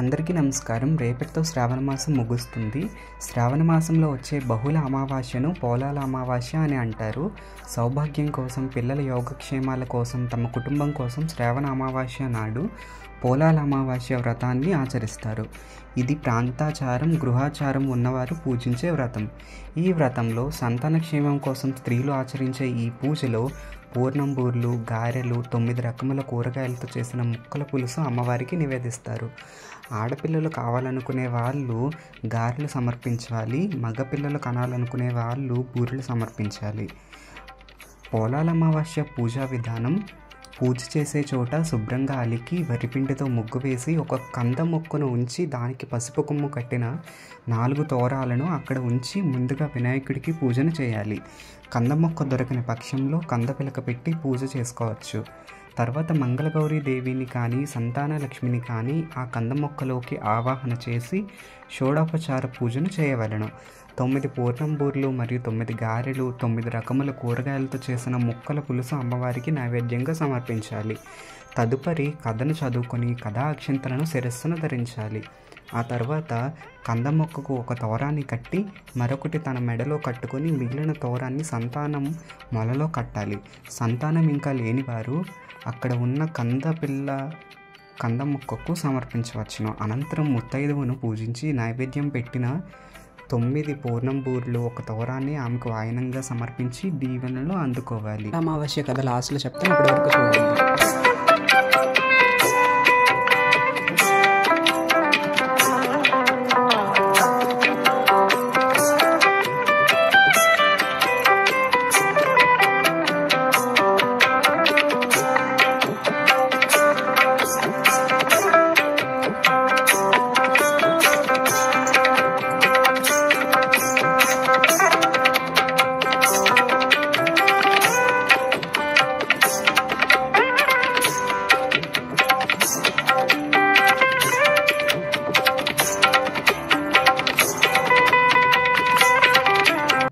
అందరికీ నమస్కారం. రేపటితో శ్రావణ మాసం ముగుస్తుంది. శ్రావణ మాసంలో వచ్చే బహుళ అమావాస్యను పోలాల అమావాస్య అని అంటారు. సౌభాగ్యం కోసం, పిల్లల యోగక్షేమాల కోసం, తమ కుటుంబం కోసం శ్రావణ అమావాస్య నాడు పోలాల అమావాస్య వ్రతాన్ని ఆచరిస్తారు. ఇది ప్రాంతాచారం, గృహాచారం ఉన్నవారు పూజించే వ్రతం. ఈ వ్రతంలో సంతానక్షేమం కోసం స్త్రీలు ఆచరించే ఈ పూజలో పూర్ణంబూర్లు, గారెలు, 9 రకముల కూరగాయలతో చేసిన ముక్కల పులుసు అమ్మవారికి నివేదిస్తారు. ఆడపిల్లలు కావాలనుకునే వాళ్ళు గారెలు సమర్పించాలి. మగపిల్లలు కనాలనుకునే వాళ్ళు బూరెలు సమర్పించాలి. పోలాల అమావాస్య పూజా విధానం: పూజ చేసే చోట శుభ్రంగా అలికి వరిపిండితో ముగ్గు వేసి ఒక కంద మొక్కను ఉంచి దానికి పసుపు కొమ్ము కట్టిన 4 తోరాలను అక్కడ ఉంచి ముందుగా వినాయకుడికి పూజను చేయాలి. కంద మొక్క దొరకని పక్షంలో కంద పిలక పెట్టి పూజ చేసుకోవచ్చు. తర్వాత మంగళగౌరీ దేవిని కానీ, సంతాన లక్ష్మిని కానీ ఆ కంద మొక్కలోకి ఆవాహన చేసి షోడోపచార పూజను చేయవలెను. 9 పూర్ణంబూర్లు మరియు 9 గారెలు, 9 రకముల కూరగాయలతో చేసిన ముక్కల పులుసు అమ్మవారికి నైవేద్యంగా సమర్పించాలి. తదుపరి కథను చదువుకొని కథా అక్షంతలను శిరస్సును ధరించాలి. ఆ తర్వాత కంద మొక్కకు ఒక తోరాన్ని కట్టి మరొకటి తన మెడలో కట్టుకొని మిగిలిన తోరాన్ని సంతానం మొలలో కట్టాలి. సంతానం ఇంకా లేనివారు అక్కడ ఉన్న కంద మొక్కకు సమర్పించవచ్చును. అనంతరం ముత్తైదువును పూజించి నైవేద్యం పెట్టిన 9 పూర్ణంబూర్లు, ఒక తోరాన్ని ఆమెకు వాయనంగా సమర్పించి దీవెనలు అందుకోవాలి. అమావాస్య కథ లాస్ట్లో చెప్తాను, ఇప్పటి వరకు చూడండి.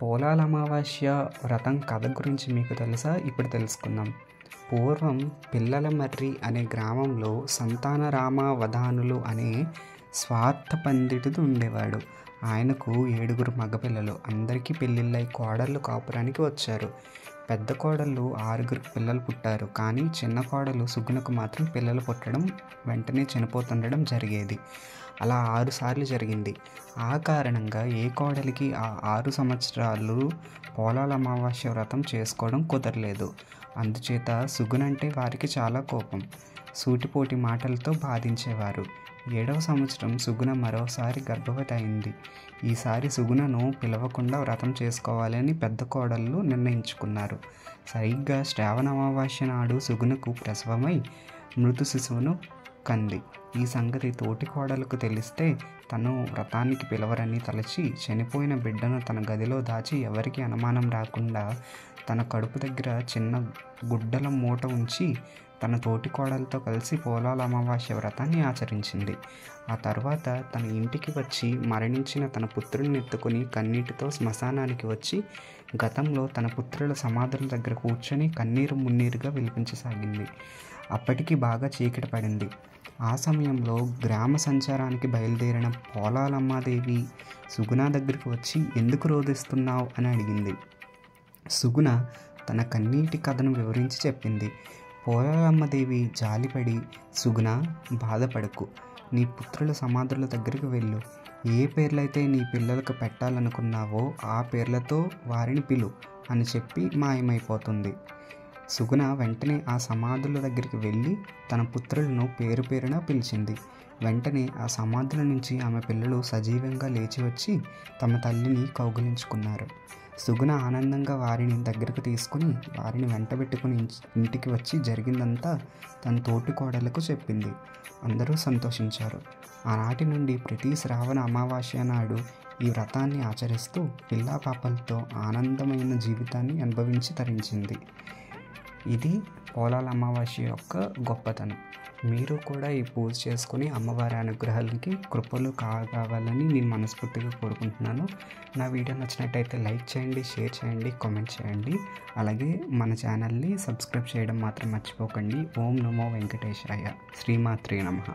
పోలాల అమావాస్య వ్రతం కథ గురించి మీకు తెలుసా? ఇప్పుడు తెలుసుకుందాం. పూర్వం పిల్లల మర్రి అనే గ్రామంలో సంతానరామ వధానులు అనే స్వార్థ పండితుడు ఉండేవాడు. ఆయనకు 7 మగపిల్లలు. అందరికీ పెళ్ళిళ్ళై కోడళ్ళు కాపురానికి వచ్చారు. పెద్ద కోడళ్ళు 6 పిల్లలు పుట్టారు. కానీ చిన్న కోడలు సుగుణకు మాత్రం పిల్లలు పుట్టడం, వెంటనే చనిపోతుండడం జరిగేది. అలా 6 సార్లు జరిగింది. ఆ కారణంగా ఏ కోడలికి ఆ 6 సంవత్సరాలు పోలాల అమావాస్య వ్రతం చేసుకోవడం కుదరలేదు. అందుచేత సుగుణంటే వారికి చాలా కోపం. సూటిపోటి మాటలతో బాధించేవారు. 7వ సంవత్సరం సుగుణ మరోసారి గర్భవతి అయింది. ఈసారి సుగుణను పిలవకుండా వ్రతం చేసుకోవాలని పెద్ద కోడళ్ళు నిర్ణయించుకున్నారు. సరిగ్గా శ్రావణ అమావాస్య నాడు సుగుణకు ప్రసవమై మృతు శిశువును కంది. ఈ సంగతి తోటి కోడలకు తెలిస్తే తను వ్రతానికి పిలవరని తలచి చనిపోయిన బిడ్డను తన గదిలో దాచి ఎవరికి అనుమానం రాకుండా తన కడుపు దగ్గర చిన్న గుడ్డల మూట ఉంచి తన తోటి కోడలతో కలిసి పోలాల అమావాస్య వ్రతాన్ని ఆచరించింది. ఆ తర్వాత తన ఇంటికి వచ్చి మరణించిన తన పుత్రుడిని ఎత్తుకుని కన్నీటితో శ్మశానానికి వచ్చి గతంలో తన పుత్రుల సమాధుల దగ్గర కూర్చొని కన్నీరు మున్నీరుగా విలిపించసాగింది. అప్పటికి బాగా చీకటి పడింది. ఆ సమయంలో గ్రామ సంచారానికి బయలుదేరిన పోలాలమ్మాదేవి సుగుణ దగ్గరికి వచ్చి ఎందుకు రోధిస్తున్నావు అని అడిగింది. సుగుణ తన కన్నీటి కథను వివరించి చెప్పింది. పోలాలమ్మదేవి జాలిపడి, సుగుణ బాధపడకు, నీ పుత్రుల సమాధుల దగ్గరికి వెళ్ళు. ఏ పేర్లైతే నీ పిల్లలకు పెట్టాలనుకున్నావో ఆ పేర్లతో వారిని పిలు అని చెప్పి మాయమైపోతుంది. సుగుణ వెంటనే ఆ సమాధుల దగ్గరికి వెళ్ళి తన పుత్రులను పేరు పేరున పిలిచింది. వెంటనే ఆ సమాధుల నుంచి ఆమె పిల్లలు సజీవంగా లేచి వచ్చి తమ తల్లిని కౌగిలించుకున్నారు. సుగుణ ఆనందంగా వారిని దగ్గరకు తీసుకుని వారిని వెంటబెట్టుకుని ఇంటికి వచ్చి జరిగిందంతా తన తోటి కోడలకు చెప్పింది. అందరూ సంతోషించారు. ఆనాటి నుండి ప్రతి శ్రావణ అమావాస్య నాడు ఈ వ్రతాన్ని ఆచరిస్తూ పిల్లా పాపలతో ఆనందమైన జీవితాన్ని అనుభవించి తరించింది. ఇది పోలాల అమావాస్య యొక్క గొప్పతనం. మీరు కూడా ఈ పూజ చేసుకుని అమ్మవారి అనుగ్రహాలకి కృపలు కావాలని నేను మనస్ఫూర్తిగా కోరుకుంటున్నాను. నా వీడియో నచ్చినట్టయితే లైక్ చేయండి, షేర్ చేయండి, కామెంట్ చేయండి. అలాగే మన ఛానల్ని సబ్స్క్రైబ్ చేయడం మాత్రం మర్చిపోకండి. ఓం నమో వెంకటేశాయ. శ్రీమాత్రే నమః.